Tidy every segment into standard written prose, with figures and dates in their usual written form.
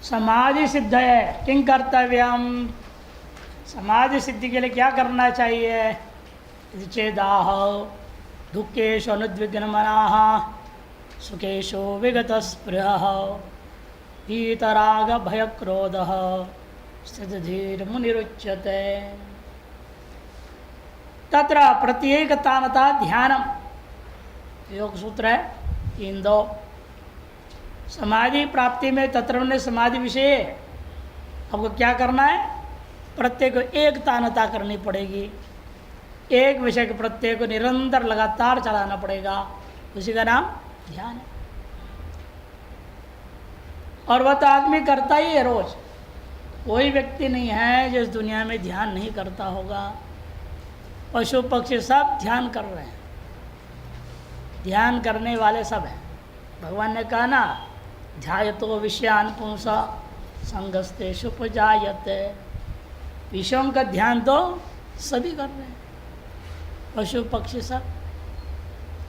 समाधि सिद्ध है किं कर्तव्यम, समाधि सिद्धि के लिए क्या करना चाहिए। चेदाह दुखेशु अनुद्विग्न मनाः सुखेशु विगत स्पृहः वीतराग भय क्रोधः स्थितधीर मुनिरुच्यते। तत्र प्रत्येक तानता ध्यानम योग सूत्र है 3-2। समाधि प्राप्ति में तत्र ने समाधि विषय आपको क्या करना है, प्रत्येक एक तानता करनी पड़ेगी, एक विषय के प्रत्येक को निरंतर लगातार चलाना पड़ेगा, उसी का नाम ध्यान है। और वह तो आदमी करता ही है रोज, कोई व्यक्ति नहीं है जो इस दुनिया में ध्यान नहीं करता होगा। पशु पक्षी सब ध्यान कर रहे हैं, ध्यान करने वाले सब हैं। भगवान ने कहा ना, ध्यायतो विषयान पुंसा संगस्ते शुपजायते। विषयों का ध्यान तो सभी कर रहे हैं, पशु पक्षी सब।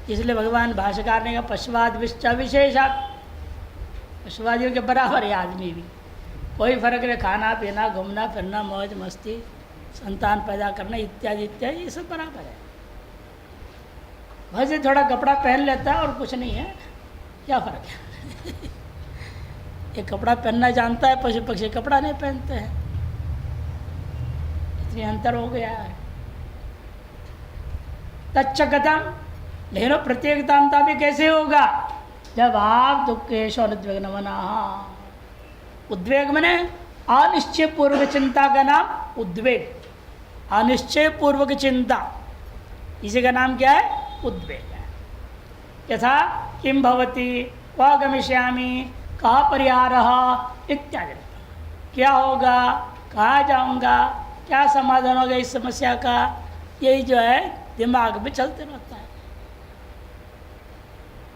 इसलिए भगवान भाष्यकार ने कहा पशुवाद विश्चा विशेषात, पशुवादियों के बराबर है आदमी भी, कोई फर्क नहीं। खाना पीना घूमना फिरना मौज मस्ती संतान पैदा करना इत्यादि इत्यादि ये सब बराबर है। वैसे थोड़ा कपड़ा पहन लेता है और कुछ नहीं है, क्या फर्क है। एक कपड़ा पहनना जानता है, पशु पक्षी कपड़ा नहीं पहनते हैं, इतनी अंतर हो गया है। तच्चकतम, लेकिन प्रत्येकता भी कैसे होगा, जब आप दुखेशु अनुद्विग्न मनाः। उद्वेग मने अनिश्चय पूर्वक चिंता का नाम उद्वेग, अनिश्चय पूर्वक चिंता, इसी का नाम क्या है, उद्वेग है। यथा किं भवति, क्व गमिष्यामि, कहाँ परिहारः इत्यादि, क्या होगा, कहाँ जाऊंगा, क्या समाधान होगा इस समस्या का, यही जो है दिमाग में चलते रहता है।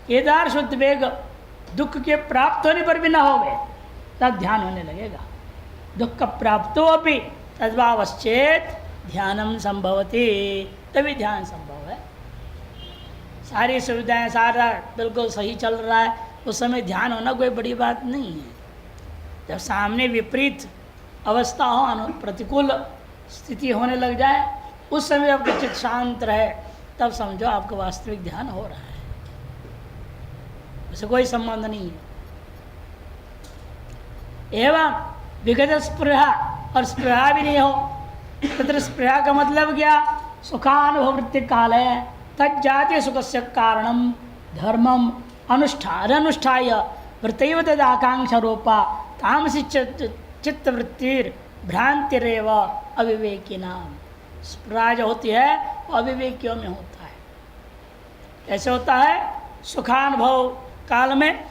केदार उद्वेग दुख के प्राप्त होने पर भी ना हो गए तब ध्यान होने लगेगा। दुख का प्राप्तो अपि तद्भावश्चेत ध्यानम संभवति, तभी ध्यान संभव है। सारी सुविधाएं सारा बिल्कुल सही चल रहा है, उस समय ध्यान होना कोई बड़ी बात नहीं है। जब सामने विपरीत अवस्था हो, प्रतिकूल स्थिति होने लग जाए, उस समय आपका चित्त शांत रहे, तब समझो आपका वास्तविक ध्यान हो रहा है, उससे कोई संबंध नहीं है। एवं विगत स्पृहा, और स्पृहा भी नहीं हो, तत्र स्पृहा का मतलब क्या, सुखानुभवृत्ति काल है, तज्जातीय सुख से कारणम धर्मम अनुष्ठाय वृत्तैव तद आकांक्षा रूपा तामसी चित्तवृत्तिर भ्रांतिरेव अविवेकी नाम। स्पृहा जो होती है वो अविवेकियों में होता है। कैसे होता है, सुखानुभव काल में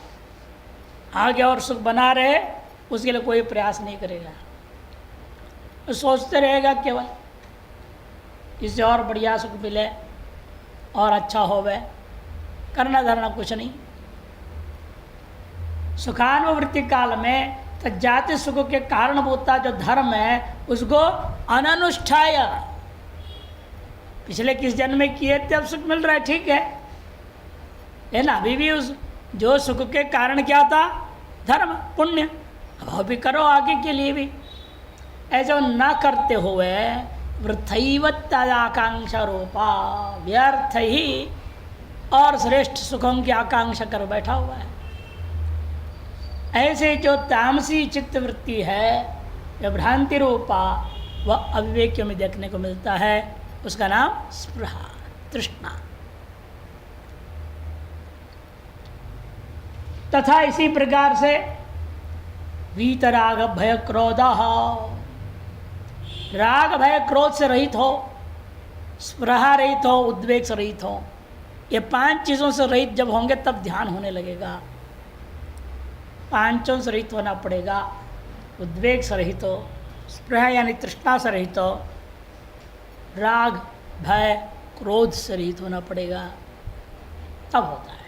आगे और सुख बना रहे, उसके लिए कोई प्रयास नहीं करेगा, तो सोचते रहेगा केवल इससे और बढ़िया सुख मिले और अच्छा होवे, करना धरना कुछ नहीं। सुखानुभवृत्ति काल में तज्जाति सुख के कारणभूता जो धर्म है उसको अननुष्ठाय, पिछले किस जन्म में किए थे अब सुख मिल रहा है, ठीक है ना। अभी भी उस जो सुख के कारण क्या था, धर्म पुण्य, अब भी करो आगे के लिए भी। ऐसा ना करते हुए वृथैव तदाकांक्षा रूपा, व्यर्थ ही और श्रेष्ठ सुखों की आकांक्षा कर बैठा हुआ है। ऐसे जो तामसी चित्त वृत्ति है, जो भ्रांति रूपा, वह अविवेकियों में देखने को मिलता है, उसका नाम स्पृहा, तृष्णा। तथा इसी प्रकार से वीतराग भय क्रोध, राग भय क्रोध से रहित हो, स्पृहा रहित हो, उद्वेग से रहित हो, ये 5 चीज़ों से रहित जब होंगे तब ध्यान होने लगेगा। 5 से रहित होना पड़ेगा, उद्वेग से रहित हो, स्पृहा यानी तृष्णा से रहित हो, राग भय क्रोध से रहित होना पड़ेगा, तब होता है।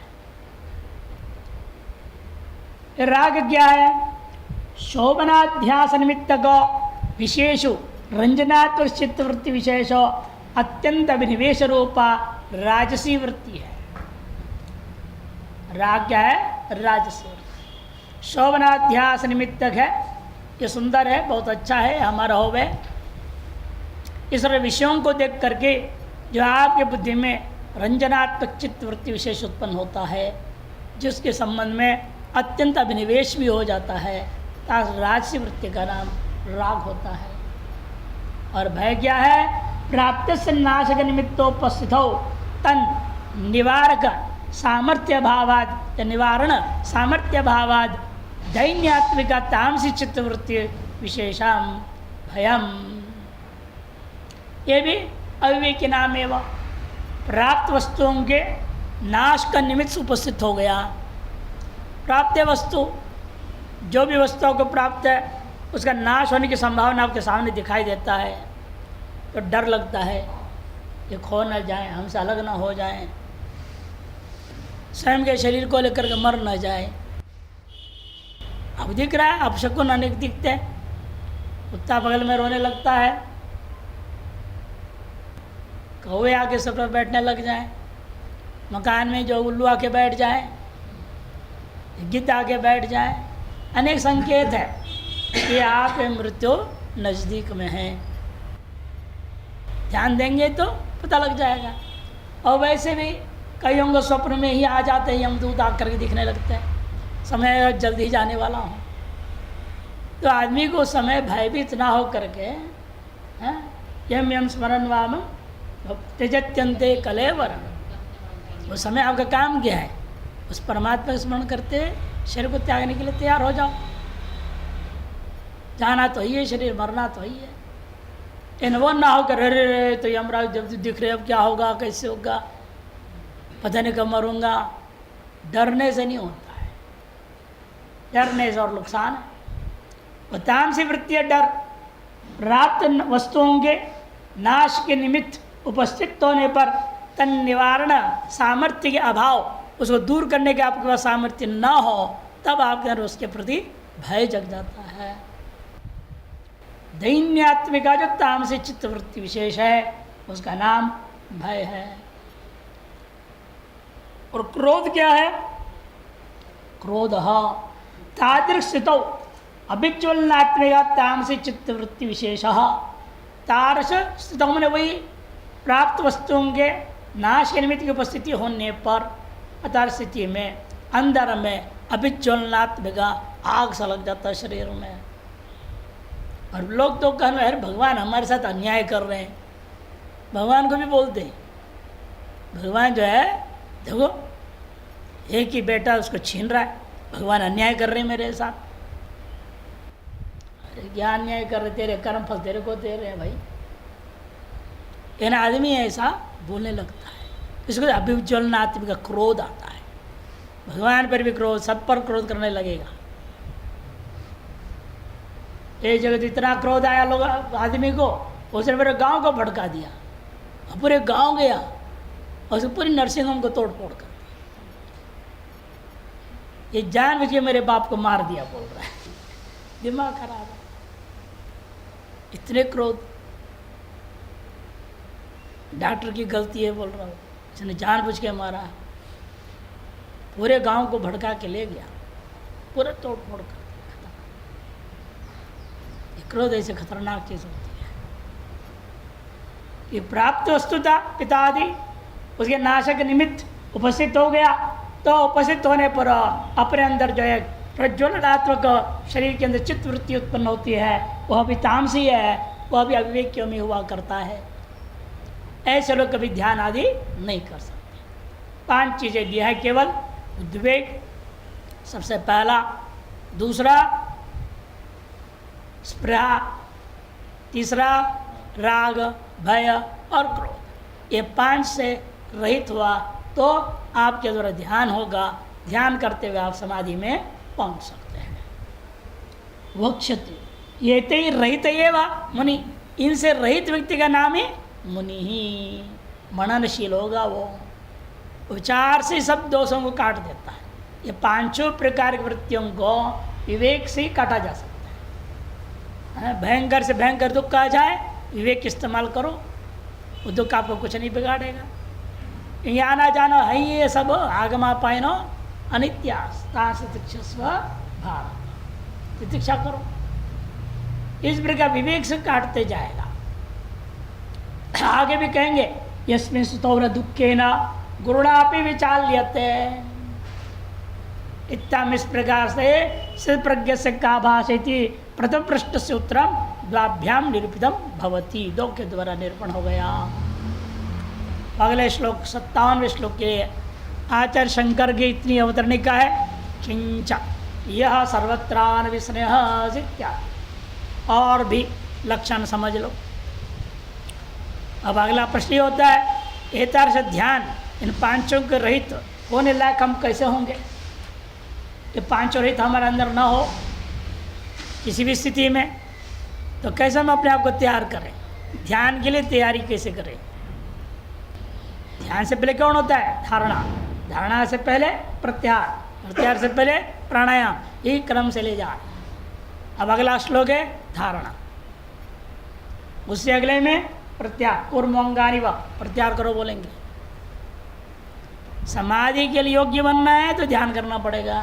राग क्या है, शोभनाध्यास निमित्तक विशेषु रंजनात्मक चित्तवृत्ति विशेषो अत्यंत अभिनिवेश रूपा राजसी वृत्ति है। राग क्या है, राजसी वृत्ति। शोभनाध्यास निमित्तक है। ये सुंदर है, बहुत अच्छा है, हमारा हो गए। इस विषयों को देख करके जो आपके बुद्धि में रंजनात्मक चित्त वृत्ति विशेष उत्पन्न होता है, जिसके संबंध में अत्यंत अभिनिवेश भी हो जाता है, राजसी वृत्ति का नाम राग होता है। और भय क्या है? प्राप्त से नाशक निमित्तोपस्थित हो तन निवारक सामर्थ्य भावाद या निवारण सामर्थ्य भावाद दैन्यात्मिका तामसी चित्तवृत्ति विशेषाम भयम। ये भी अविवेकी नाम एवं प्राप्त वस्तुओं के नाश का निमित्त उपस्थित हो गया। प्राप्त वस्तु, जो भी वस्तुओं को प्राप्त है उसका नाश होने की संभावना आपके सामने दिखाई देता है, तो डर लगता है कि खो न जाए, हमसे अलग न हो जाए, स्वयं के शरीर को लेकर के मर न जाए। अब दिख रहा है, अब शकुन अनेक दिखते हैं। कुत्ता बगल में रोने लगता है, कौवे आके सब पर बैठने लग जाए, मकान में जो उल्लू आके बैठ जाए, गिद्ध आके बैठ जाए, अनेक संकेत है कि आप मृत्यु नज़दीक में है। ध्यान देंगे तो पता लग जाएगा। और वैसे भी कईयों को स्वप्न में ही आ जाते हैं, यमदूत आकर के दिखने लगते हैं, समय जल्दी जाने वाला हो। तो आदमी को समय भयभीत ना हो करके यम यम स्मरण वाम त्यजत्यंते कलेवरम, वो समय आपका काम क्या है? उस परमात्मा का स्मरण करते शरीर को त्यागने के लिए तैयार हो जाओ। जाना तो ही है शरीर, मरना तो ही है। इन वो ना होकर अरे रे तो यमराज जब दिख रहे, अब क्या होगा, कैसे होगा, पता नहीं कब मरूंगा। डरने से नहीं होता है, डरने से और नुकसान है। तामसी वृत्ति डर प्राप्त वस्तुओं के नाश के निमित्त उपस्थित होने पर तन निवारण सामर्थ्य के अभाव, उसको दूर करने के आपके पास सामर्थ्य ना हो, तब आपके अंदर उसके प्रति भय जग जाता है। दैन्यात्मिका जो तामसी चित्तवृत्ति विशेष है, उसका नाम भय है। और क्रोध क्या है? क्रोध तादृश स्थितौ अभिज्वलनात्मिका तामसी चित्तवृत्ति विशेष। तादृश स्थितौ में वही प्राप्त वस्तुओं के नाश के निमित्त की उपस्थिति होने पर अतार स्थिति में अंदर में अभिज्वलनात्मिक आग सा लग जाता है शरीर में। और लोग तो कहने यार भगवान हमारे साथ अन्याय कर रहे हैं, भगवान को भी बोलते हैं। भगवान जो है देखो, एक ही बेटा उसको छीन रहा है, भगवान अन्याय कर रहे हैं मेरे साथ। अरे क्या अन्याय कर रहे, तेरे कर्म फल तेरे को दे रहे हैं भाई। एक आदमी ऐसा बोलने लगता है, इसको अभिज्वलनात्मिक क्रोध आता है। भगवान पर भी क्रोध, सब पर क्रोध करने लगेगा। एक जगह इतना क्रोध आया लोग आदमी को, उसने मेरे गांव को भड़का दिया, पूरे गांव गया और उसने पूरी नर्सिंग होम को तोड़ फोड़ कर दिया। ये जानबूझ के मेरे बाप को मार दिया बोल रहा है, दिमाग खराब है, इतने क्रोध। डॉक्टर की गलती है बोल रहा हूँ, इसने जानबूझ के मारा, पूरे गांव को भड़का के ले गया, पूरा तोड़ फोड़ कर। क्रोध ऐसे खतरनाक चीज होती है कि प्राप्त वस्तुता पिता आदि उसके नाशक निमित्त उपस्थित हो गया, तो उपस्थित होने पर अपने अंदर जो है प्रज्वलनात्मक शरीर के अंदर चित्त वृत्ति उत्पन्न होती है, वह भी तामसी है, वह भी अविवेकियों में हुआ करता है। ऐसे लोग कभी ध्यान आदि नहीं कर सकते। 5 चीज़ें दिया है केवल, उद्वेग सबसे पहला, दूसरा स्पृहा, तीसरा राग, भय और क्रोध। ये 5 से रहित हुआ तो आपके द्वारा ध्यान होगा, ध्यान करते हुए आप समाधि में पहुंच सकते हैं। वक्षति ये ते रहित एवं मुनि, इनसे रहित व्यक्ति का नाम ही मुनि ही, मननशील होगा वो, विचार से सब दोषों को काट देता है। ये 5 प्रकार की वृत्तियों को विवेक से ही काटा जा सकता है। भयंकर से भयंकर दुख आ जाए, विवेक इस्तेमाल करो, वो दुख आपको कुछ नहीं बिगाड़ेगा। ये आना जाना है ये सब आगमा पायनो अनित्यास्व भाव, प्रतीक्षा करो। इस प्रकार विवेक से काटते जाएगा। आगे भी कहेंगे यस्मिन् सुतौर दुखेन गुरुणापि विचाल्यते। इत्तम इस प्रकार से सिद्ध प्रज्ञ से का भाषेति प्रथम पृष्ठ से उत्तरम द्वाभ्याम निरूपितम भवति, दो के द्वारा निरूपण हो गया। अगले श्लोक 57वें श्लोक के आचार्य शंकर की इतनी अवतरणिका है, किंच यह सर्वत्रान विस्नेह इत्यादि, और भी लक्षण समझ लो। अब अगला प्रश्न ये होता है, एतार से ध्यान इन पांचों के रहित होने लायक हम कैसे होंगे? ये पांचों रहित हमारे अंदर न हो किसी भी स्थिति में, तो कैसे हम अपने आप को तैयार करें? ध्यान के लिए तैयारी कैसे करें? ध्यान से पहले कौन होता है? धारणा। धारणा से पहले प्रत्याहार, प्रत्याहार से पहले प्राणायाम, यही क्रम से ले जा रहे। अब अगला श्लोक है धारणा, उससे अगले में प्रत्याहार, कुर्मोंगानि व प्रत्याहार करो बोलेंगे। समाधि के लिए योग्य बनना है तो ध्यान करना पड़ेगा।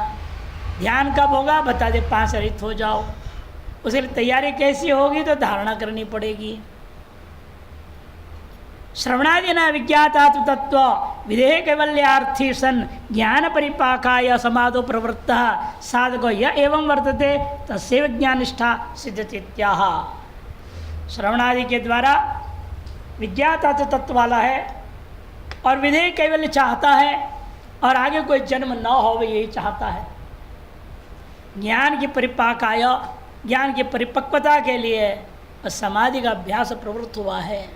ध्यान कब होगा? बता दे, 5 रहित हो जाओ। उसके लिए तैयारी कैसी होगी? तो धारणा करनी पड़ेगी। श्रवणादि न विज्ञाता तत्व विधेय कैवल्यार्थी सन ज्ञान परिपाकाय समाधो प्रवृत्त साधको यह एवं वर्तते तस्यैव ज्ञानिष्ठा सिद्धति इत्याह। श्रवणादि के द्वारा विज्ञाता तत्व वाला है और विधेय कैवल्य चाहता है और आगे कोई जन्म न हो, यही चाहता है। ज्ञान की परिपाकाय, ज्ञान की परिपक्वता के लिए समाधि का अभ्यास प्रवृत्त हुआ है।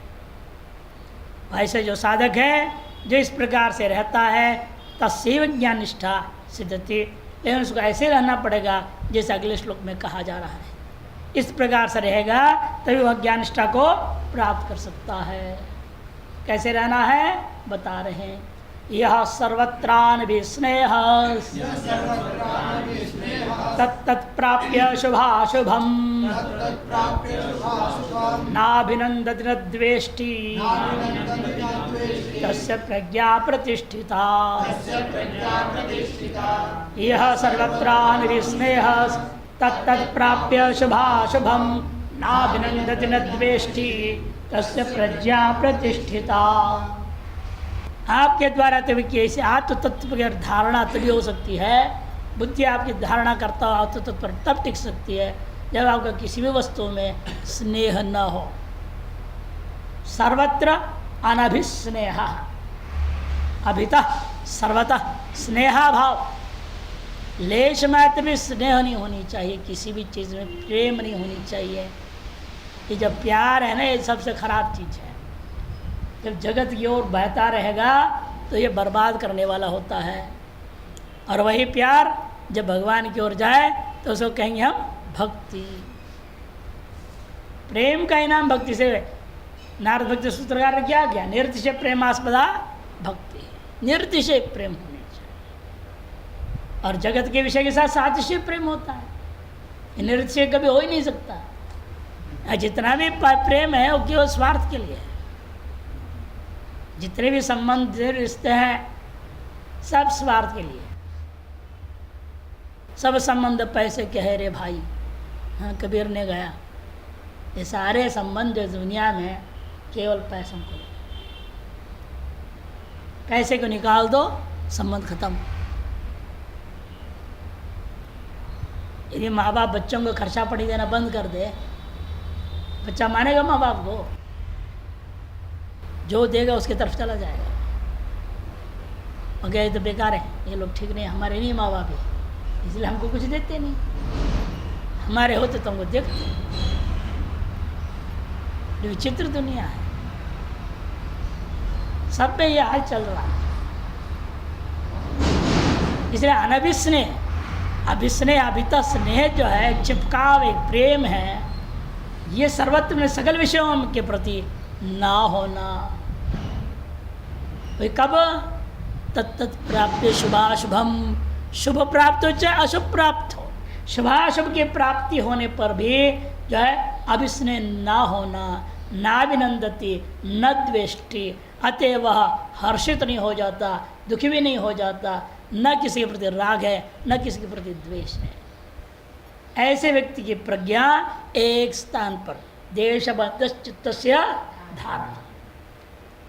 ऐसे जो साधक है, जो इस प्रकार से रहता है, तस्यैव ज्ञान निष्ठा सिद्धति, लेकिन उसको ऐसे रहना पड़ेगा जैसे अगले श्लोक में कहा जा रहा है। इस प्रकार से रहेगा तभी वह ज्ञान निष्ठा को प्राप्त कर सकता है। कैसे रहना है बता रहे हैं। यह सर्वत्रान विस्नेह तत्प्राप्य शुभाशुभम नाभिनन्दति न द्वेष्टि तस्य प्रज्ञा प्रतिष्ठिता। यह सर्वत्रान विस्नेह तत्प्राप्य शुभाशुभम नाभिनन्दति न द्वेष्टि तस्य प्रज्ञा प्रतिष्ठिता। आपके द्वारा तभी कैसे आत्म तत्व की धारणा तभी हो सकती है, बुद्धि आपकी धारणा करता हो आत्म तत्व पर तब टिक सकती है जब आपका किसी भी वस्तु में स्नेह न हो। सर्वत्र अनभिस्नेह, अभितः सर्वतः स्नेहा भाव, लेश मात्र भी स्नेह नहीं होनी चाहिए, किसी भी चीज़ में प्रेम नहीं होनी चाहिए। ये जब प्यार है ना, ये सबसे खराब चीज़ है। जब जगत की ओर बहता रहेगा तो ये बर्बाद करने वाला होता है, और वही प्यार जब भगवान की ओर जाए तो उसको कहेंगे हम भक्ति। प्रेम का इनाम भक्ति से, नारद भक्ति सूत्रकार ने क्या किया? निर्तिशय प्रेमास्पदा भक्ति, निर्तिशय प्रेम होनी चाहिए। और जगत के विषय के साथ सातिशय प्रेम होता है, निर्तिशय कभी हो ही नहीं सकता। जितना भी प्रेम है वो केवल स्वार्थ के लिए है। जितने भी संबंध रिश्ते हैं सब स्वार्थ के लिए, सब संबंध पैसे के है रे भाई। हाँ, कबीर ने गया, ये सारे संबंध जो दुनिया में केवल पैसों को, पैसे को निकाल दो संबंध खत्म। यदि माँ बाप बच्चों को खर्चा पानी देना बंद कर दे, बच्चा मानेगा माँ बाप को? जो देगा उसकी तरफ चला जाएगा। और गए तो बेकार है, ये लोग ठीक नहीं, हमारे नहीं माँ बाप है, इसलिए हमको कुछ देते नहीं, हमारे होते तो हमको देखते। विचित्र दुनिया है, सब पे ये हाल चल रहा है। इसलिए अनभिस्नेह, अभिस्नेह अभिता स्नेह जो है, चिपकाव एक प्रेम है, ये सर्वत्र में सकल विषयों के प्रति ना होना। वही कब? तत्त प्राप्य शुभाशुभम, शुभ प्राप्त हो चाहे अशुभ प्राप्त हो, शुभाशुभ की प्राप्ति होने पर भी जो है अभिस्नेह ना होना, नाभिनंदति न द्वेष्टि, अतः वह हर्षित नहीं हो जाता, दुखी भी नहीं हो जाता, न किसी के प्रति राग है न किसी के प्रति द्वेष है। ऐसे व्यक्ति की प्रज्ञा एक स्थान पर देशबद्ध चित्तस्य धारणा,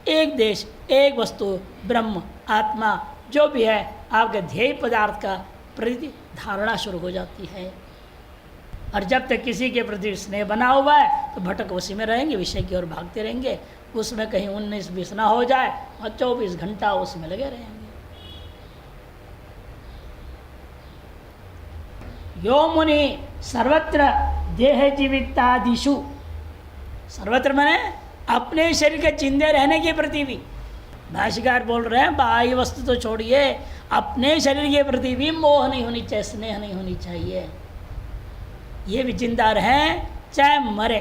एक देश एक वस्तु ब्रह्म आत्मा जो भी है आपके ध्येय पदार्थ का प्रति धारणा शुरू हो जाती है। और जब तक किसी के प्रति स्नेह बना हुआ है तो भटक उसी में रहेंगे, विषय की ओर भागते रहेंगे, उसमें कहीं 19-20 ना हो जाए और 24 घंटा उसमें लगे रहेंगे। यो मुनि सर्वत्र देह जीवितादिषु, सर्वत्र माने अपने शरीर के जिंदे रहने के प्रति भी, भाष्यकार बोल रहे हैं बाह्य वस्तु तो छोड़िए, अपने शरीर के प्रति भी मोह नहीं होनी चाहिए, स्नेह नहीं होनी चाहिए। ये भी जिंदा रहें चाहे मरे,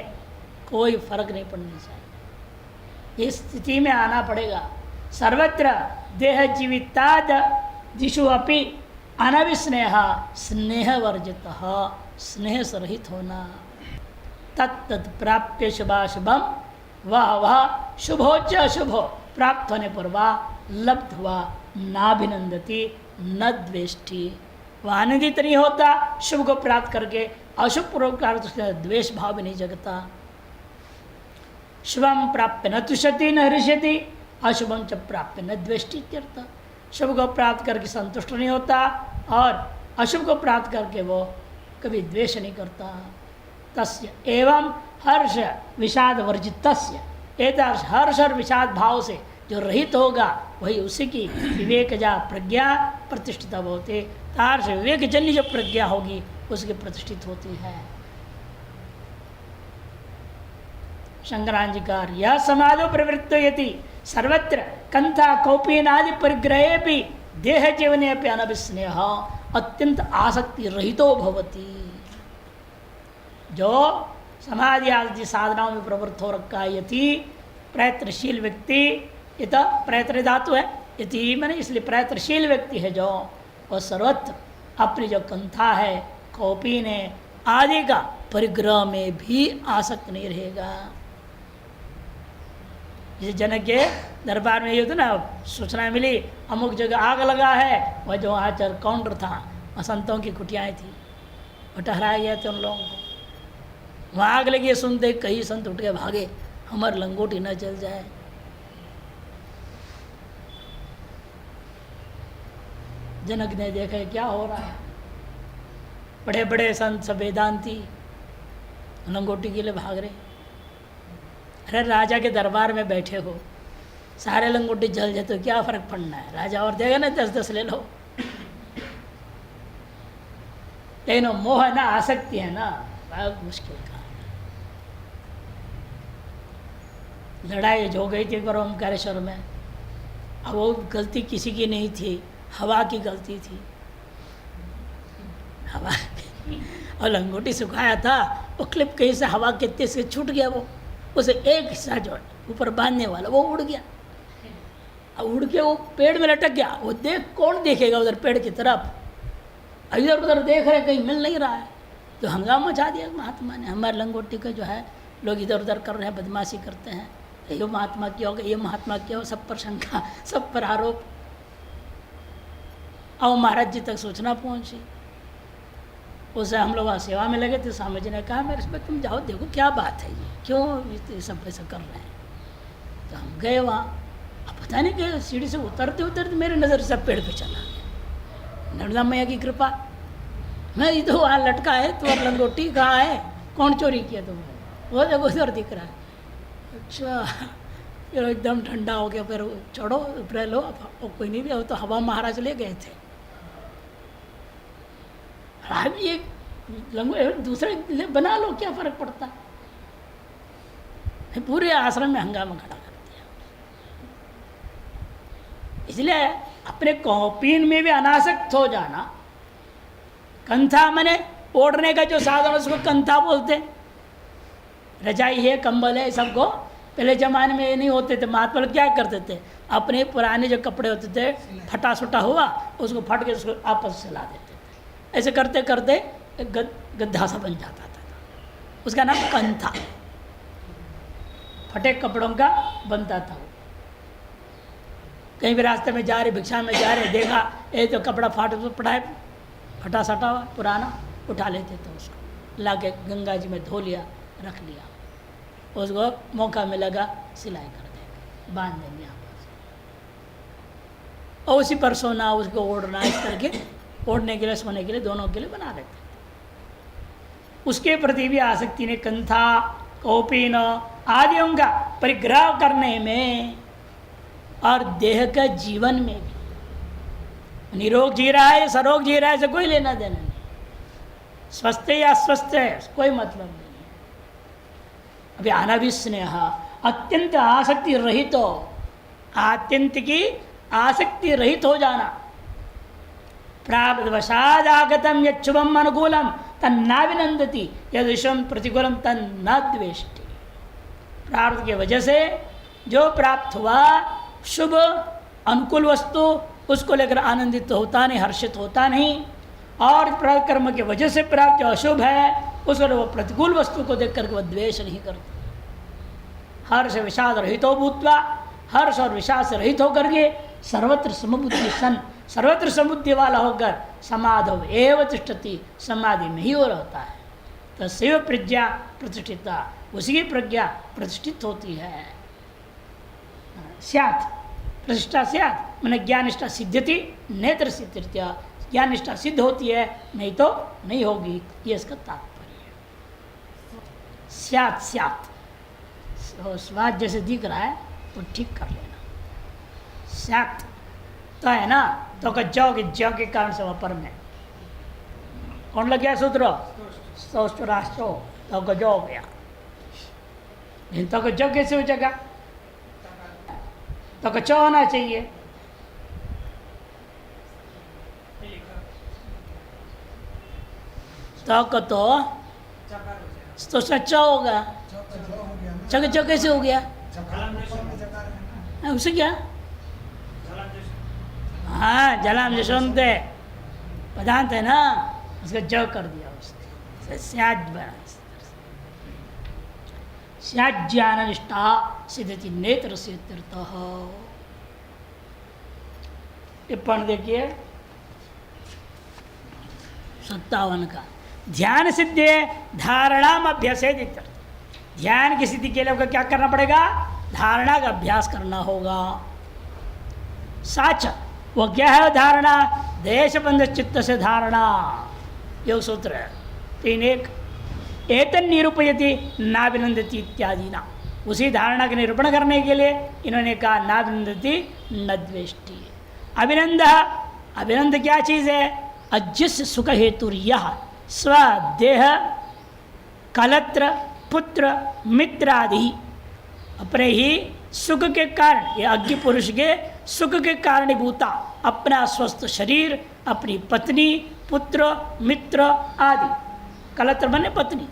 कोई फर्क नहीं पड़ना चाहिए। इस स्थिति में आना पड़ेगा। सर्वत्र देह जीविताद दिशु अपि अनविस्नेह स्नेह वर्जित, स्नेह से रहित होना। तत्त प्राप्य शुभाशुभम, वह शुभोच अशुभो प्राप्त होने पर वह लब्ध हुआ नाभिनंदती न द्वेष्टि, वह आनंदित नहीं होता शुभ को प्राप्त करके, अशुभ प्रकार उसका द्वेष भाव भी नहीं जगता। शुभम प्राप्य न तुष्यति न हृष्यति, अशुभम च प्राप्य न द्वेष्टि इत्यर्थ। शुभ को प्राप्त करके संतुष्ट नहीं होता और अशुभ को प्राप्त करके वो कभी द्वेष नहीं करता। तस्य एवं हर्ष विषाद वर्जित, तस्य एतादृश हर्ष और विषाद भाव से जो रहित होगा वही उसी की विवेकजा प्रज्ञा प्रतिष्ठित होते, तार्श विवेकजन्य जो प्रज्ञा होगी उसकी प्रतिष्ठित होती है। शंकराचार्य यह समाधो प्रवृत्त यति सर्वत्र कंथा कौपीनादि परिग्रहे भी देह जीवने पे अनभिस्नेह अत्यंत आसक्ति रहितो भवति। जो समाधि आदि साधनाओं में प्रवृत्त हो रखा है यति प्रयत्नशील व्यक्ति, ये तो प्रयत्न धातु है, यति मैंने इसलिए प्रयत्नशील व्यक्ति है जो, और सर्वत्र अपनी जो कंथा है कौपीन है आदि का परिग्रह में भी आसक्त नहीं रहेगा। जैसे जनक के दरबार में ये होता ना, सूचना मिली अमुक जगह आग लगा है, वह जो आचार काउंटर था संतों की कुटियाएँ थी, वो ठहराए गए थे उन लोगों को। वहाँ आग लगी सुनते कई संत उठ के भागे, हमार लंगोटी न जल जाए। जनक ने देखा क्या हो रहा है, बड़े बड़े संत सब वेदांती लंगोटी के लिए भाग रहे। अरे राजा के दरबार में बैठे हो, सारे लंगोटी जल जाए तो क्या फर्क पड़ना है, राजा और देगा ना 10-10 ले लो। लेकिन मोह है ना, आसक्ति है ना, बहुत मुश्किल का। लड़ाई हो गई थी पर ओमकारेश्वर में, अब वो गलती किसी की नहीं थी, हवा की गलती थी। हवा और लंगोटी सुखाया था, वो क्लिप कहीं से हवा के तेज से छूट गया, वो उसे एक हिस्सा जो ऊपर बांधने वाला वो उड़ गया। अब उड़ के वो पेड़ में लटक गया। वो देख कौन देखेगा उधर पेड़ की तरफ, इधर उधर देख रहे कहीं मिल नहीं रहा है, तो हंगामा मचा दिया महात्मा ने। हमारे लंगोटी का जो है लोग इधर उधर कर रहे हैं, बदमाशी करते हैं, ये महात्मा क्या होगा, ये महात्मा क्या हो, सब पर शंका, सब पर आरोप। अब महाराज जी तक सूचना पहुंची, उसे हम लोग सेवा में लगे थे। स्वामी जी ने कहा मेरे से तुम जाओ देखो क्या बात है, ये क्यों ये सब ऐसा कर रहे हैं। तो हम गए वहाँ, अब पता नहीं कि सीढ़ी से उतरते उतरते मेरे नज़र से पेड़ पे चला गया। नर्मदा मैया की कृपा, मैं इधर वहाँ लटका है तो लंगोटी कहाँ है, कौन चोरी किया तुमने, वो जगह उधर दिख रहा है। अच्छा, फिर एकदम ठंडा हो गया, फिर चढ़ो ऊपर लो, कोई नहीं भी, तो हवा महाराज ले गए थे। अब ये दूसरे बना लो, क्या फर्क पड़ता। पूरे आश्रम में हंगामा खड़ा कर दिया। इसलिए अपने कौपीन में भी अनासक्त हो जाना। कंथा मने ओढ़ने का जो साधन उसको कंथा बोलते। रजाई है, कंबल है, सबको पहले जमाने में ये नहीं होते थे। महात्मा लोग क्या करते थे, अपने पुराने जो कपड़े होते थे फटा सुटा हुआ, उसको फट के उसको आपस से ला देते थे। ऐसे करते करते गद्दा सा बन जाता था, उसका नाम कंथा, फटे कपड़ों का बनता था। कहीं भी रास्ते में जा रहे, भिक्षा में जा रहे, देखा ये तो कपड़ा फटा सटा हुआ पुराना, उठा लेते थे उसको, ला के गंगा जी में धो लिया, रख लिया, उसको मौका मिलेगा सिलाई कर देंगे, बांध देंगे यहाँ पर, और उसी पर सोना, उसको ओढ़ना, इस करके ओढ़ने के लिए सोने के लिए दोनों के लिए बना देते थे। उसके प्रति भी आसक्ति ने कंथा कौपीन आदियों का परिग्रह करने में और देह का जीवन में भी, निरोग जी रहा है सरोग जी रहा है से कोई लेना देना नहीं, स्वस्थ है या अस्वस्थ है कोई मतलब नहीं है। अभी अनभिस्नेह अत्यंत आसक्ति रहित हो, आत्यंत की आसक्ति रहित हो जाना, प्राप्त वशाद आगतम यच्छुभम अनुकूलम तन्नाभिनंदति यदृशम प्रतिकूलम तन्न द्वेष्टि। प्राप्त की वजह से जो प्राप्त हुआ शुभ अनुकूल वस्तु, उसको लेकर आनंदित होता नहीं, हर्षित होता नहीं, और कर्म की वजह से प्राप्त जो अशुभ है उसको वो प्रतिकूल वस्तु को देख करके वह द्वेष नहीं करता। हर्ष विषाद रहित हो भूतवा, हर्ष और विषाद से रहित होकर के सर्वत्र समबुद्धि सन, सर्वत्र समुद्धि वाला होकर समाधव एव तिष्ठति, समाधि में ही हो रहता है। तस्यैव प्रज्ञा प्रतिष्ठिता, उसी की प्रज्ञा प्रतिष्ठित होती है। स्यात् प्रतिष्ठा स्यात् मैंने ज्ञानिष्ठा सिद्ध्यति नेत्र सिद्धित्या, ज्ञानिष्ठा सिद्ध होती है, नहीं तो नहीं होगी, ये इसका तात्पर्य है। स्यात् स्यात् स्वाद जैसे दिख रहा है तो ठीक कर लेना, स्यात् तो है ना, तो का जौ के कारण से वहाँ पर में कौन लग गया सूत्र, सौष्ट राष्ट्रो, तो का जौ हो गया, तो का जौ कैसे हो जाएगा, तो का चौ होना चाहिए, तो का तो सच्चा होगा, चक चौ कैसे हो गया, उसे क्या, हाँ जलाम जशोनते पदांत है ना, उसका जव कर दिया उसने, स्याज बना, स्याज्ञान निष्ठा सिद्धति नेत्र से तीर्थ। टिप्पण देखिए 57 का, ध्यान सिद्धे धारणाम अभ्यासेत, ध्यान की सिद्धि के लिए क्या करना पड़ेगा, धारणा का अभ्यास करना होगा। साच वो क्या है धारणा, देशबंध चित्त से धारणा, योग सूत्र है 3.1, एतन निरूपयति नाभिनंदति इत्यादि ना, उसी धारणा का निरूपण करने के लिए इन्होंने कहा नाभिनंदति न द्वेष्टि। अभिनंद, अभिनंद क्या चीज़ है, अज्ञस्य सुख हेतु यह स्वदेह कलत्र पुत्र मित्र आदि, अपने ही सुख के कारण, या अज्ञ पुरुष के सुख के कारणीभूता अपना स्वस्थ शरीर, अपनी पत्नी, पुत्र, मित्र आदि, कलत्र बने पत्नी,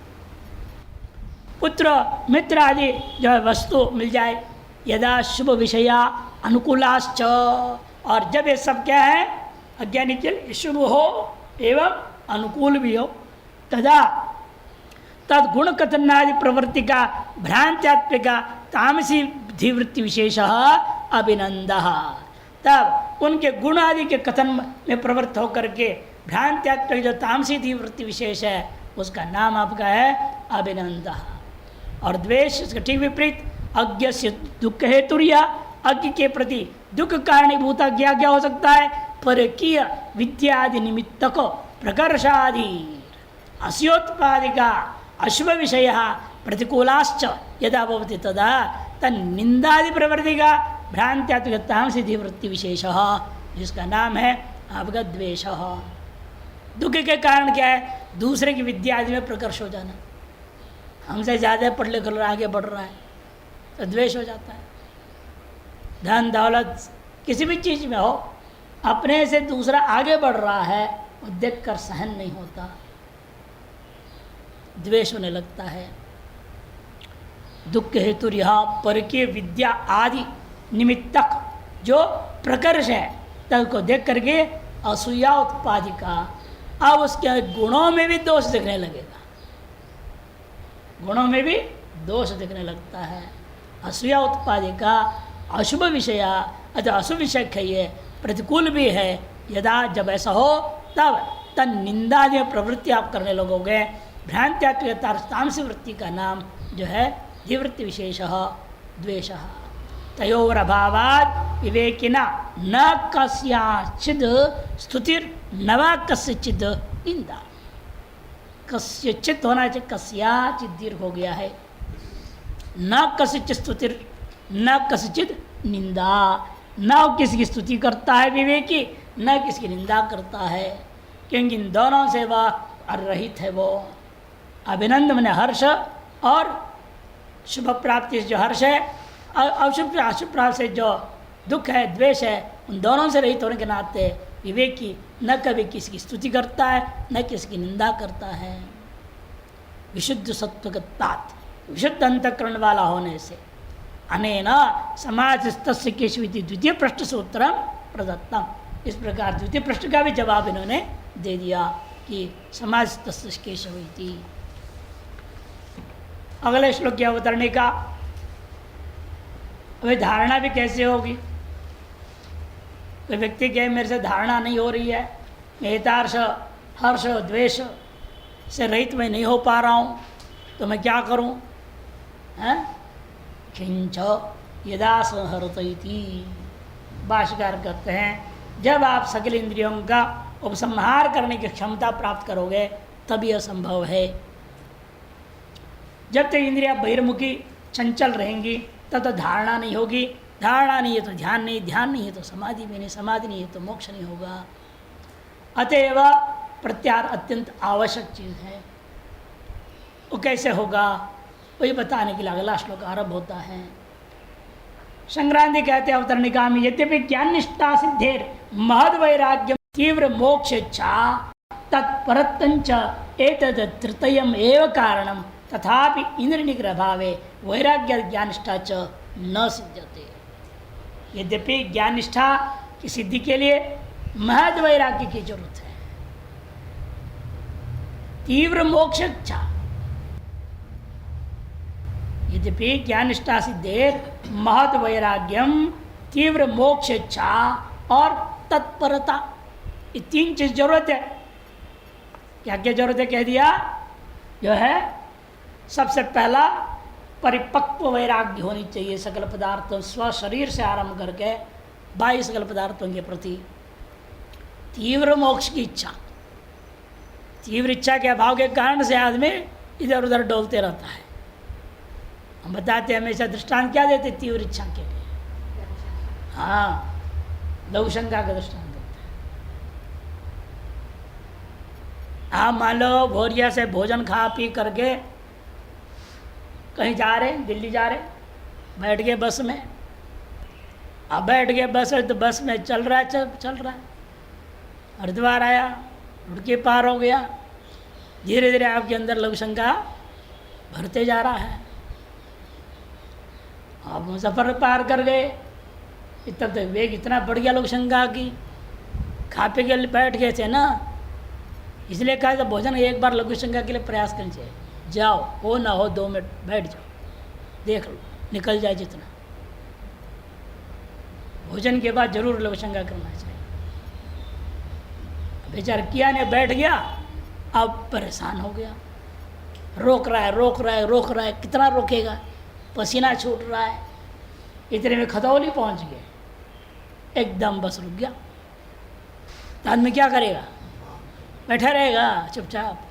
पुत्र, मित्र आदि जो है वस्तु मिल जाए, यदा शुभ विषया अनुकूलाश्च, और जब ये सब क्या है अज्ञानी के लिए शुभ हो एवं अनुकूल भी हो, तदा तद गुण कथनादि प्रवृत्ति का भ्रांत्यात्मिका तामसी धीवृत्ति विशेष अभिनंद, तब उनके गुण आदि के कथन में प्रवृत्त होकर के भ्रांत्यात्मक जो तामसी धीवृत्ति विशेष है उसका नाम आपका है अभिनंद। और द्वेष इसका ठीक विपरीत, अज्ञ से दुख हेतुर्या, अज्ञ के प्रति दुख कारणीभूता क्या क्या हो सकता है, परकीय विद्यादि निमित्तक प्रकर्षादि अस्योत्पादिका अशुभ विषय प्रतिकूलाश्च यदा भवति तदा तन्निंदादि प्रवृत्ति का भ्रांत्यात्मक तामसी धीवृत्ति विशेष, जिसका नाम है आपका द्वेष। दुख के कारण क्या है, दूसरे की विद्या आदि में प्रकर्ष हो जाना, हमसे ज़्यादा पढ़ लिख आगे बढ़ रहा है तो द्वेष हो जाता है। धन दौलत किसी भी चीज़ में हो, अपने से दूसरा आगे बढ़ रहा है वो देख कर सहन नहीं होता, द्वेष होने लगता है। दुख हेतु यहाँ परकीय विद्या आदि निमित्तक जो प्रकर्ष है तब को देख करके असूया उत्पादिका, अब उसके गुणों में भी दोष दिखने लगेगा, गुणों में भी दोष दिखने लगता है। असूया उत्पादिका अशुभ विषया, अथवा अशुभ विषय है, प्रतिकूल भी है, यदा जब ऐसा हो तब तन निंदा प्रवृत्ति आप करने लगोगे। भ्रांत्यात्मक तामसी वृत्ति का नाम जो है धीवृत्ति विशेष द्वेष। तयोर अभावात् विवेकिना न कस्याचिद स्तुतिर न वा कस्यचिद निंदा। कस्यचित होना चाहिए, कस्याचित दीर्घ हो गया है। न कस्यचित स्तुतिर न कस्यचित निंदा, न किसी की स्तुति करता है विवेकी, न किसी की निंदा करता है, क्योंकि इन दोनों से वह रहित है। वो अभिनंद मन हर्ष और शुभ प्राप्ति से जो हर्ष है, अशुभ अशुभ प्राप्ति से जो दुख है, द्वेष है, उन दोनों से रहित होने के नाते विवेकी न कभी किसी की स्तुति करता है, न किसी की निंदा करता है। विशुद्ध सत्वगतात, विशुद्ध अंतःकरण वाला होने से। अनेन समाज तस्य केशविति द्वितीय प्रश्न से उत्तरम प्रदत्तम। इस प्रकार द्वितीय प्रश्न का भी जवाब इन्होंने दे दिया कि समाज तस्य केशविति। अगले श्लोक क्या अवतरणी का, अभी धारणा भी कैसे होगी। कोई व्यक्ति कहे मेरे से धारणा नहीं हो रही है, मैं हितार्ष हर्ष द्वेष से रहित मैं नहीं हो पा रहा हूँ, तो मैं क्या करूँ। हैं किंच यदा संहरती, भाष्यकार कहते हैं जब आप सकल इंद्रियों का उपसंहार करने की क्षमता प्राप्त करोगे तभी यह संभव है। जब तक इंद्रियां बहिर्मुखी चंचल रहेंगी तब तक धारणा नहीं होगी, धारणा नहीं है तो ध्यान नहीं, ध्यान नहीं है तो समाधि भी नहीं, समाधि नहीं है तो मोक्ष नहीं होगा। अतएव प्रत्याहार अत्यंत आवश्यक चीज़ है। वो कैसे होगा वही बताने के लिए अगला श्लोक आरंभ होता है। संक्रांति कहते हैं अवतरणिका में, यद्यपि ज्ञान निष्ठा सिद्धेर महद वैराग्यम तीव्र मोक्ष इच्छा तत्परतंच एतद तृतीयम एव कारणम तथापि इंद्र निग्रह भावे वैराग्य ज्ञान निष्ठा च न सिद्ध्यते। यद्यपि ज्ञान निष्ठा की सिद्धि के लिए महद वैराग्य की जरूरत है, तीव्र मोक्ष इच्छा। यद्यपि ज्ञान निष्ठा सिद्धेर महद वैराग्यम तीव्र मोक्ष इच्छा और तत्परता, ये तीन चीज जरूरत है। क्या क्या जरूरत है कह दिया, जो है सबसे पहला परिपक्व वैराग्य होनी चाहिए सकल पदार्थों, स्व शरीर से आरंभ करके बाह्य सकल पदार्थों के प्रति। तीव्र मोक्ष की इच्छा, तीव्र इच्छा के अभाव के कारण से आदमी इधर उधर डोलते रहता है। हम बताते हैं हमेशा दृष्टांत क्या देते तीव्र इच्छा के लिए, हाँ लघु शंका का दृष्टांत देते हैं। आप मान लो भोरिया से भोजन खा पी करके कहीं जा रहे, दिल्ली जा रहे, बैठ गए बस में। अब बैठ गए बस में तो बस में चल रहा है, हरिद्वार आया, रुड़की पार हो गया, धीरे धीरे आपके अंदर लघु शंका भरते जा रहा है। आप मुजफ्फर पार कर गए, तब तक वेग इतना बढ़ गया लघु शंका की, खा पी के बैठ गए थे ना, इसलिए कहा था भोजन एक बार लघु शंका के लिए प्रयास करना चाहिए। जाओ, हो ना हो 2 मिनट बैठ जाओ, देख लो निकल जाए जितना। भोजन के बाद जरूर लघु शंका करना चाहिए। बेचारा किया ने बैठ गया, अब परेशान हो गया, रोक रहा है, कितना रोकेगा, पसीना छूट रहा है। इतने में खतौली पहुंच गए, एकदम बस रुक गया। तो आदमी क्या करेगा, बैठा रहेगा चुपचाप,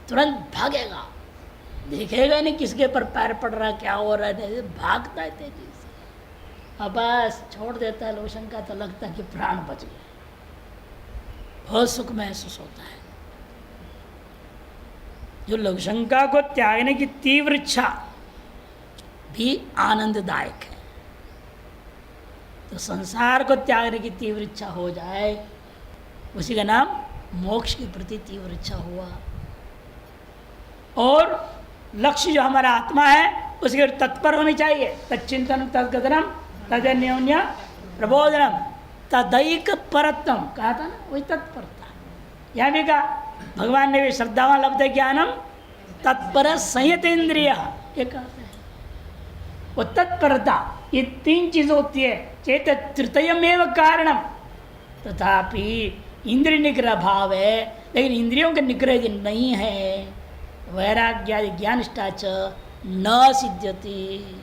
तुरंत भागेगा, देखेगा नहीं किसके पर पैर पड़ रहा है, क्या हो रहा है, भागता है तेजी से। अब बस छोड़ देता है लघु शंका, तो लगता है कि प्राण बच गया, बहुत सुख महसूस होता है। जो लघु शंका को त्यागने की तीव्र इच्छा भी आनंददायक है। तो संसार को त्यागने की तीव्र इच्छा हो जाए, उसी का नाम मोक्ष के प्रति तीव्र इच्छा हुआ। और लक्ष्य जो हमारा आत्मा है उसके तत्पर होनी चाहिए। तच्चिंतन तदगतनम तदन्योन्य प्रबोधनम तदैक परत्तम, कहा था ना, वही तत्परता। यह भी कहा भगवान ने भी श्रद्धावान लब्धे ज्ञानम तत्पर संयत इंद्रिय, ये कहते हैं। वो तत्परता, ये 3 चीज होती है। चेत तृतीयमेव कारणम तथापि इंद्रिय निग्रह भाव है लेकिन इंद्रियों के निग्रह यदि नहीं है, वैराग्यादि ज्ञानिष्ठाच न सिद्ध्यति,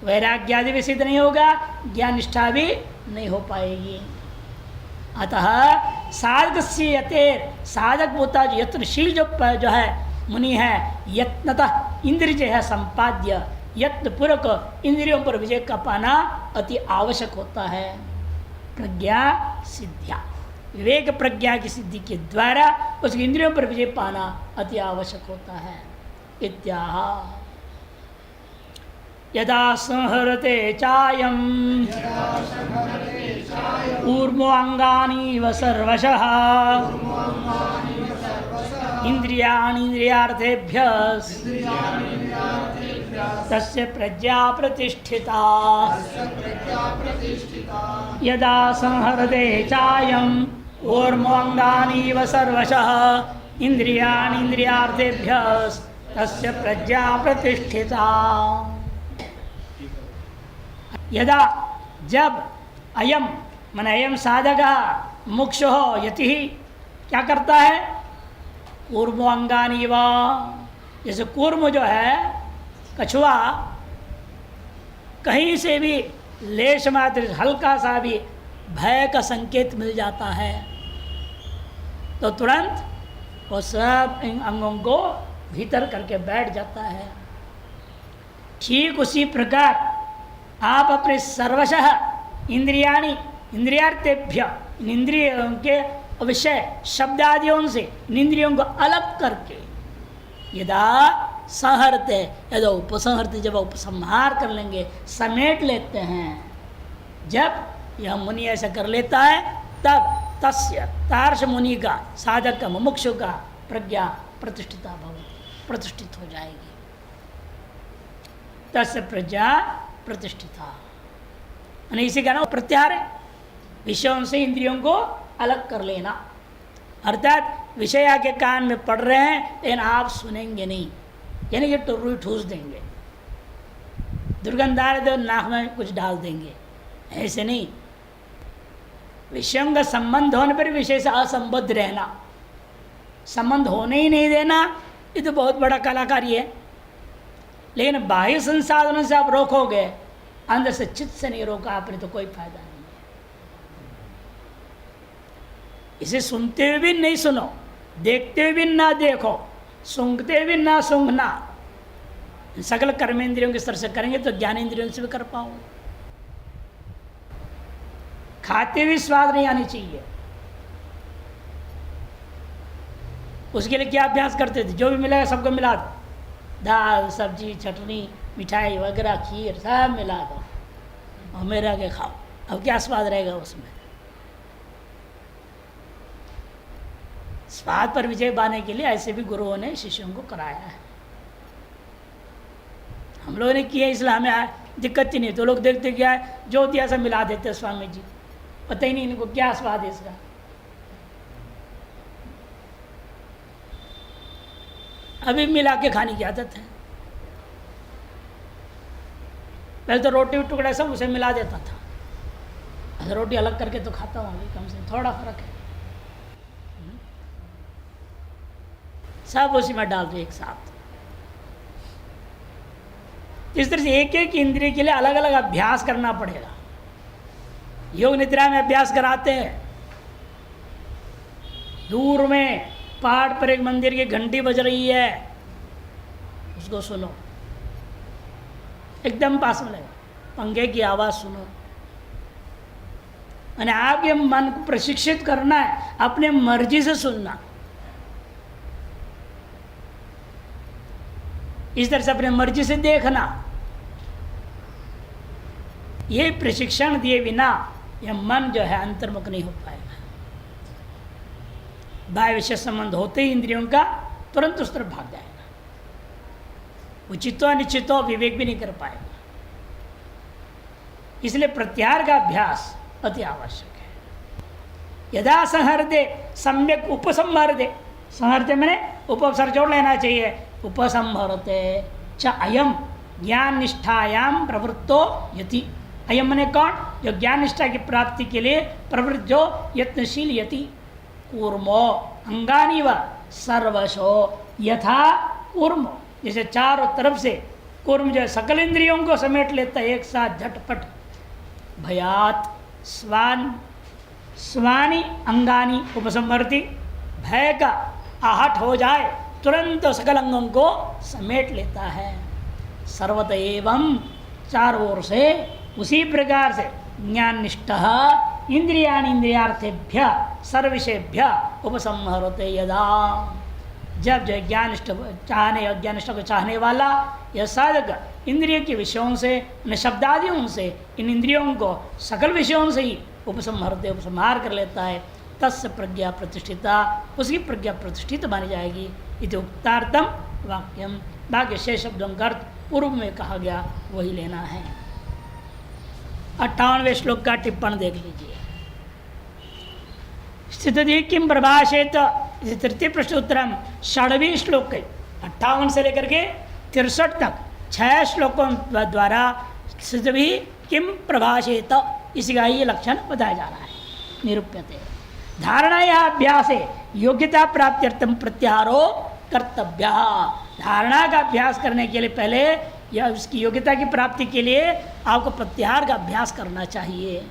वैराग्यादि भी सिद्ध नहीं होगा, ज्ञानिष्ठा भी नहीं हो पाएगी। अतः साधक से यतेर, साधक होता जो यत्नशील जो है मुनि है, यत्नतः इंद्रिय जो है संपाद्य, यत्न पूर्वक इंद्रियों पर विजय का पाना अति आवश्यक होता है। प्रज्ञा सिद्ध्या, विवेक प्रज्ञा की सिद्धि के द्वारा उसकी इंद्रियों पर विजय पाना अति आवश्यक होता है। इत्याह यदा संहरते चायं ऊर्ध्वांगानि सर्वशः इंद्रियाणि इंद्रियार्थेभ्यः तस्य प्रज्ञा प्रतिष्ठिता। यदा संहरते चायं ऊर्ध्वांगानि सर्वशः इंद्रियाणि इंद्रियार्थेभ्यः तस्य प्रज्ञा प्रतिष्ठिता। यदा जब अयम मन अयम साधक मुक्षो यति क्या करता है, कूर्मोऽंगानि व, जैसे कूर्म जो है कछुआ, कहीं से भी लेश मात्र हल्का सा भी भय का संकेत मिल जाता है तो तुरंत वो सब अंगों को भीतर करके बैठ जाता है। ठीक उसी प्रकार आप अपने सर्वशः इंद्रियाणि इंद्रियार्थेभ्य, इंद्रियों के विषय शब्द आदियों से इंद्रियों को अलग करके यदा संहरते, यदा उपसंहरते, जब उपसंहार कर लेंगे, समेट लेते हैं, जब यह मुनि ऐसा कर लेता है तब तस्य तार्श मुनि का, साधक का, मुमुक्षु का प्रज्ञा प्रतिष्ठिता भवति, प्रतिष्ठित हो जाएगी। तस्य प्रज्ञा प्रतिष्ठिता, इसी का नाम प्रत्याहार है, विषयों से इंद्रियों को अलग कर लेना। अर्थात विषय आके कान में पड़ रहे हैं लेकिन आप सुनेंगे नहीं, यानी कि टुर्री ठूस देंगे, दुर्गंध आ रहे तो नाक में कुछ डाल देंगे, ऐसे नहीं। विषयों का संबंध होने पर विषय से असंबद्ध रहना, संबंध होने ही नहीं देना, ये तो बहुत बड़ा कलाकारी है। लेकिन बाह्य संसाधनों से आप रोकोगे, अंदर से चित्त से नहीं रोका आपने तो कोई फायदा नहीं है। इसे सुनते हुए भी नहीं सुनो, देखते हुए भी ना देखो, सूंघते हुए भी ना सूंघना, सकल कर्मेंद्रियों के स्तर से करेंगे तो ज्ञानेंद्रियों से भी कर पाओ। खाते हुए स्वाद नहीं आनी चाहिए, उसके लिए क्या अभ्यास करते थे, जो भी मिला सबको मिला दो, दाल सब्जी चटनी मिठाई वगैरह खीर सब मिला दो और मेरा के खाओ, अब क्या स्वाद रहेगा उसमें। स्वाद पर विजय पाने के लिए ऐसे भी गुरुओं ने शिष्यों को कराया है, हम लोगों ने किया, इसलिए हमें दिक्कत ही नहीं। तो लोग देखते क्या है, जो दिया सब मिला देते स्वामी जी, पता ही नहीं इनको क्या स्वाद है इसका। अभी मिला के खाने की आदत है, पहले तो रोटी टुकड़ा सब उसे मिला देता था, अच्छा रोटी अलग करके तो खाता हूँ अभी, कम से थोड़ा फर्क है, सब उसी में डाल दो एक साथ। इस तरह से एक एक इंद्रिय के लिए अलग अलग अभ्यास करना पड़ेगा। योग निद्रा में अभ्यास कराते हैं, दूर में पहाड़ पर एक मंदिर की घंटी बज रही है, उसको सुनो, एकदम पास में लगे, पंखे की आवाज़ सुनो। और आपके मन को प्रशिक्षित करना है, अपने मर्जी से सुनना। इस तरह से अपने मर्जी से देखना, ये प्रशिक्षण दिए बिना यह मन जो है अंतर्मुख नहीं हो पाएगा। बाह्य विषय संबंध होते ही इंद्रियों का तुरंत उस तरफ भाग जाएगा, उचितो अनिश्चितो विवेक भी नहीं कर पाएगा। इसलिए प्रत्याहार का अभ्यास अति आवश्यक है। यदा संहरदे सम्यक उपसंहरदे, संहरते मैंने उपसर्ग जोड़ लेना चाहिए, उपसंहरते च अयम ज्ञान निष्ठायाम प्रवृत्तो यति। अयम मने कौन, जो ज्ञान निष्ठा की प्राप्ति के लिए प्रवृत्त, जो यत्नशील यति। कूर्मो अंगानी व सर्वशो यथा कूर्म, जैसे चारों तरफ से कूर्म जो सकल इंद्रियों को समेट लेता है एक साथ झटपट। भयात स्वानी अंगानी उपसंहरति, भय का आहट हो जाए तुरंत सकल अंगों को समेट लेता है। सर्वत एवं चारों ओर से उसी प्रकार से ज्ञान निष्ठ इंद्रियाणि इंद्रियार्थेभ्य सर्वविषयभ्य उपसंहरते यदा, जब जो ज्ञानिष्ठ चाहने अज्ञानिष्ठ को चाहने वाला यह साधक इंद्रिय के विषयों से, शब्दादियों से इन इंद्रियों को सकल विषयों से ही उपसंहरते उपसंहार कर लेता है, तस्य प्रज्ञा प्रतिष्ठिता, उसकी प्रज्ञा प्रतिष्ठित मानी जाएगी। इति उक्तार्थम वाक्यम, बाकी शेष शब्दों का अर्थ पूर्व में कहा गया वही लेना है। 58वें श्लोक का टिप्पण देख लीजिए। स्थिति किम प्रभाषेत, तृतीय प्रश्न उत्तरम 6वें श्लोक के 58 से लेकर के 63 तक 6 श्लोकों द्वारा स्थिति किम प्रभाषेत, इसी का ये लक्षण बताया जा रहा है। निरूप्यते धारणा या अभ्यास योग्यता प्राप्त्यर्थम प्रत्याहारो कर्तव्य, धारणा का अभ्यास करने के लिए पहले या उसकी योग्यता की प्राप्ति के लिए आपको प्रत्याहार का अभ्यास करना चाहिए।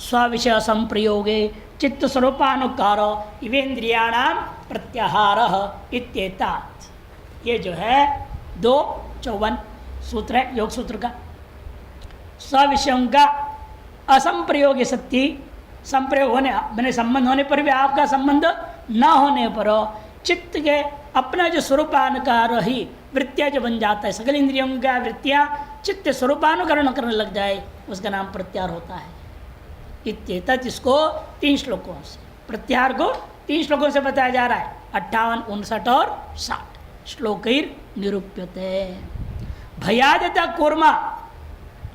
स्विषय संप्रयोगे चित्त स्वरूपानुकार इवेन्द्रियाणाम प्रत्याहार इत्येतात्, ये जो है 254 सूत्र है योग सूत्र का। स्विषयों का असंप्रयोग सत्य, संप्रयोग होने मैंने संबंध होने पर भी आपका संबंध न होने पर चित्त के अपना जो स्वरूपानुकार ही वृत्तियाँ जो बन जाता है, सकल इंद्रियों का वृत्तियाँ चित्त स्वरूपानुकरण करने लग जाए, उसका नाम प्रत्याहार होता है। इत्येतत्, इसको 3 श्लोकों से, प्रत्याहार को 3 श्लोकों से बताया जा रहा है, 58, 59 और 60 श्लोकैर निरूप्यते। भयादता कूर्मा,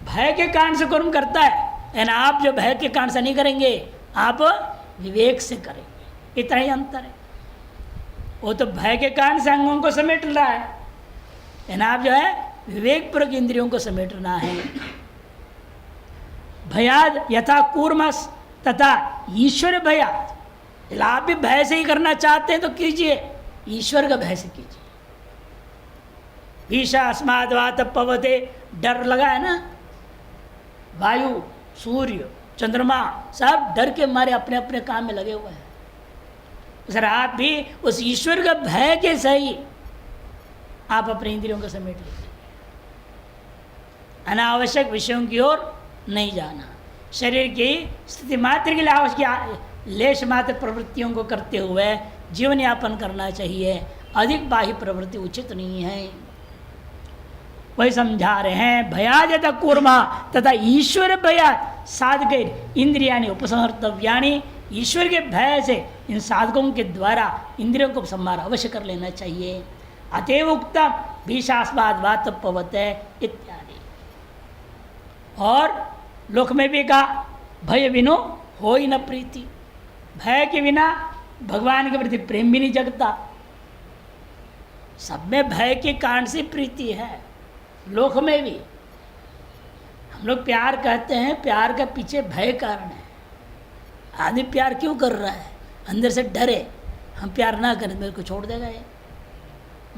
भय के कारण से कर्म करता है, यानी आप जो भय के कारण से नहीं करेंगे, आप विवेक से करेंगे, इतना ही अंतर है। वो तो भय के कारण से अंगों को समेट रहा है, यानी आप जो है विवेकपूर्वक इंद्रियों को समेटना है। भयाद यथा कूर्मस तथा ईश्वर भयाद, आप भी भय से ही करना चाहते हैं तो कीजिए, ईश्वर का भय से कीजिए। भीषा अस्माद्वात पवते, डर लगा है ना, वायु सूर्य चंद्रमा सब डर के मारे अपने अपने काम में लगे हुए हैं। सर आप भी उस ईश्वर का भय के सही आप अपने इंद्रियों को समेट लीजिए, अनावश्यक विषयों की ओर नहीं जाना, शरीर की स्थिति मात्र के लिए आवश्यक लेश मात्र प्रवृत्तियों को करते हुए जीवन यापन करना चाहिए, अधिक बाह्य प्रवृत्ति उचित नहीं है। वही समझा रहे हैं, भयाद कूर्मा तथा ईश्वर भयाद साधक इंद्रियाणि उपसंहर्तव्यानि, ईश्वर के भय से इन साधकों के द्वारा इंद्रियों को संहार अवश्य कर लेना चाहिए। अतएव उक्तम भीषास्माद वात पवते इत्यादि। और लोक में भी कहा भय बिनो हो ही न प्रीति, भय के बिना भगवान के प्रति प्रेम भी नहीं जगता। सब में भय के कारण से प्रीति है, लोक में भी। हम लोग प्यार कहते हैं, प्यार का पीछे भय कारण है। आदमी प्यार क्यों कर रहा है? अंदर से डर है, हम प्यार ना करें मेरे को छोड़ देगा, ये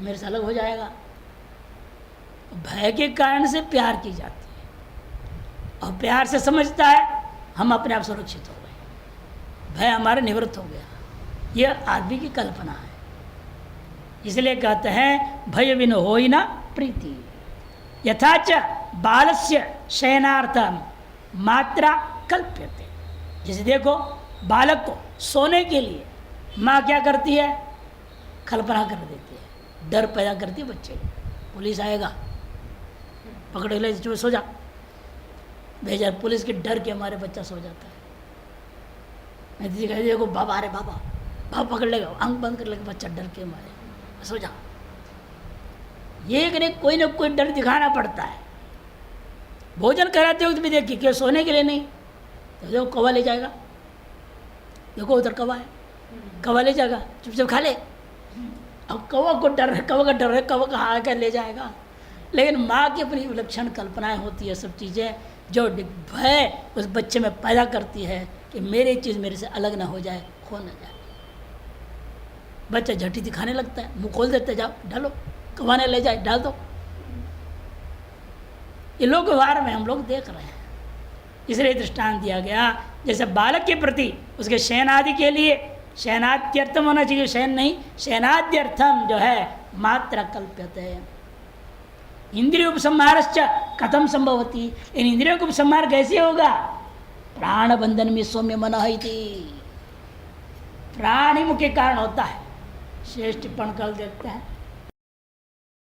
मेरे से अलग हो जाएगा। भय के कारण से प्यार की जाती है, और प्यार से समझता है हम अपने आप सुरक्षित हो गए, भय हमारा निवृत्त हो गया। यह आदमी की कल्पना है, इसलिए कहते हैं भय बिन हो ही ना प्रीति। यथाच बालस्य शयनार्थम मात्रा कल्प्यते, जैसे देखो बालक को सोने के लिए माँ क्या करती है, कल्पना कर देती है, डर पैदा करती है बच्चे को, पुलिस आएगा पकड़ ले जो सो जा, भेजा पुलिस के डर के हमारे बच्चा सो जाता है। मैं दीदी कहती देखो बाबा, अरे बाबा बाबा पकड़ लेगा, आंख बंद कर लेगा, बच्चा डर के मारे सो जा। ये कि कोई ना कोई डर दिखाना पड़ता है। भोजन कराते वक्त भी देखिए क्यों, सोने के लिए नहीं, तो देखो कौवा ले जाएगा, देखो उधर कौवा है, कौवा ले जाएगा, चुपचाप खा ले। अब कौवा को डर है, कौवा का डर है, कौवा कहाँ आकर ले जाएगा। लेकिन माँ की अपनी विलक्षण कल्पनाएं होती है, सब चीज़ें जो भय उस बच्चे में पैदा करती है कि मेरी चीज़ मेरे से अलग ना हो जाए, खो ना जाए। बच्चा झटी दिखाने लगता है, मुंह खोल देते, जाओ डालो, कमाने ले जाए डाल दो। ये लोक व्यवहार में हम लोग देख रहे हैं। इसलिए दृष्टांत दिया गया जैसे बालक के प्रति उसके शयनादि के लिए शयनाद्यर्थम होना चाहिए, शयन नहीं, शयनाद्यर्थम जो है मात्र कल्प्यते है। इंद्रिय उपसंहारश्च कथम संभवती, इन इंद्रियों का उपसंहार कैसे होगा? प्राण बंधन में सौम्य मन है, प्राण ही मुख्य कारण होता है। श्रेष्ठ टिप्पण कर देते हैं